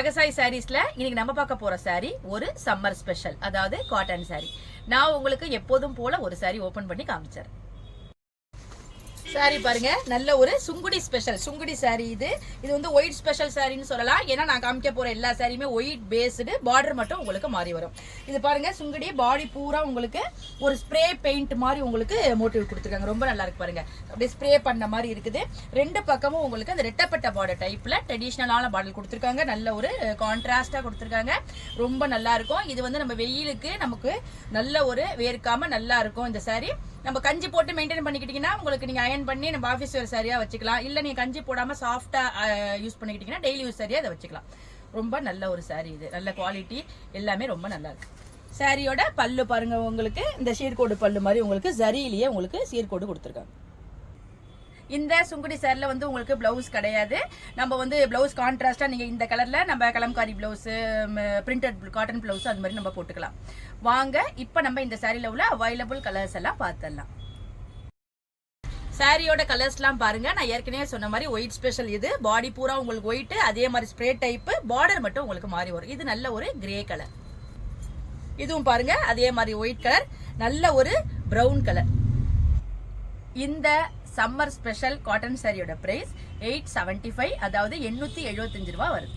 நாகசாய் சாரீஸ்ல இன்னைக்கு நம்ம பார்க்க போற சாரி ஒரு சம்மர் ஸ்பெஷல், அதாவது காட்டன் சாரி. நான் உங்களுக்கு எப்போதும் போல ஒரு சாரி ஓபன் பண்ணி காமிச்சேன். சாரி பாருங்க, நல்ல ஒரு சுங்குடி ஸ்பெஷல் சுங்குடி சாரி. இது வந்து ஒயிட் ஸ்பெஷல் சாரின்னு சொல்லலாம். ஏன்னா நான் காமிக்க போற எல்லா சாரியுமே ஒயிட் பேஸ்டு, பார்டர் மட்டும் உங்களுக்கு மாறி வரும். இது பாருங்க, சுங்குடி பாடி பூரா உங்களுக்கு ஒரு ஸ்ப்ரே பெயிண்ட் மாதிரி உங்களுக்கு மோட்டிவ் கொடுத்துருக்காங்க. ரொம்ப நல்லா இருக்கு பாருங்க, அப்படியே ஸ்ப்ரே பண்ண மாதிரி இருக்குது. ரெண்டு பக்கமும் உங்களுக்கு அந்த ரெட்டப்பட்ட பார்டர் டைப்ல ட்ரெடிஷ்னலான பார்டர் கொடுத்துருக்காங்க. நல்ல ஒரு கான்ட்ராஸ்டா கொடுத்துருக்காங்க. ரொம்ப நல்லா இருக்கும். இது வந்து நம்ம வெயிலுக்கு நமக்கு நல்ல ஒரு வேர்க்காம நல்லா இருக்கும். இந்த சாரி நம்ம கஞ்சி போட்டு மெயின்டைன் பண்ணிக்கிட்டீங்கன்னா உங்களுக்கு நீங்க அயன் பண்ணி நம்ம ஆஃபீஸ் வேர் சாரியா வச்சுக்கலாம். இல்ல நீங்க கஞ்சி போடாம சாஃப்டா யூஸ் பண்ணிக்கிட்டீங்கன்னா டெய்லி யூஸ் சாரியா அதை வச்சுக்கலாம். ரொம்ப நல்ல ஒரு சாரி. இது நல்ல குவாலிட்டி, எல்லாமே ரொம்ப நல்லா இருக்கு. சாரியோட பல்லு பாருங்க, உங்களுக்கு இந்த சீர்கோடு பல்லு மாதிரி உங்களுக்கு ஜரியிலேயே உங்களுக்கு சீர்கோடு கொடுத்துருக்காங்க. இந்த சுங்குடி சாரில வந்து உங்களுக்கு பிளவுஸ் கிடையாது. நம்ம வந்து பிளவுஸ் கான்ட்ராஸ்டா நீங்க இந்த கலர்ல நம்ம Kalamkari blouse, printed cotton blouse அது மாதிரி நம்ம போட்டுக்கலாம். வாங்க இப்ப நம்ம இந்த சாரில உள்ள அவைலபிள் கலர்ஸ் எல்லாம் பார்த்துடலாம். சாரியோட கலர்ஸ்லாம் பாருங்க, நான் ஏற்கனவே சொன்ன மாதிரி ஒயிட் ஸ்பெஷல். இது பாடி பூரா உங்களுக்கு ஒயிட், அதே மாதிரி ஸ்ப்ரே டைப், பார்டர் மட்டும் உங்களுக்கு மாறி வரும். இது நல்ல ஒரு கிரே கலர். இதுவும் பாருங்க அதே மாதிரி ஒயிட் கலர், நல்ல ஒரு பிரவுன் கலர். இந்த சம்மர் ஸ்பெஷல் காட்டன் சாரியோட பிரைஸ் 875, அதாவது 875 ரூபாய் வருது.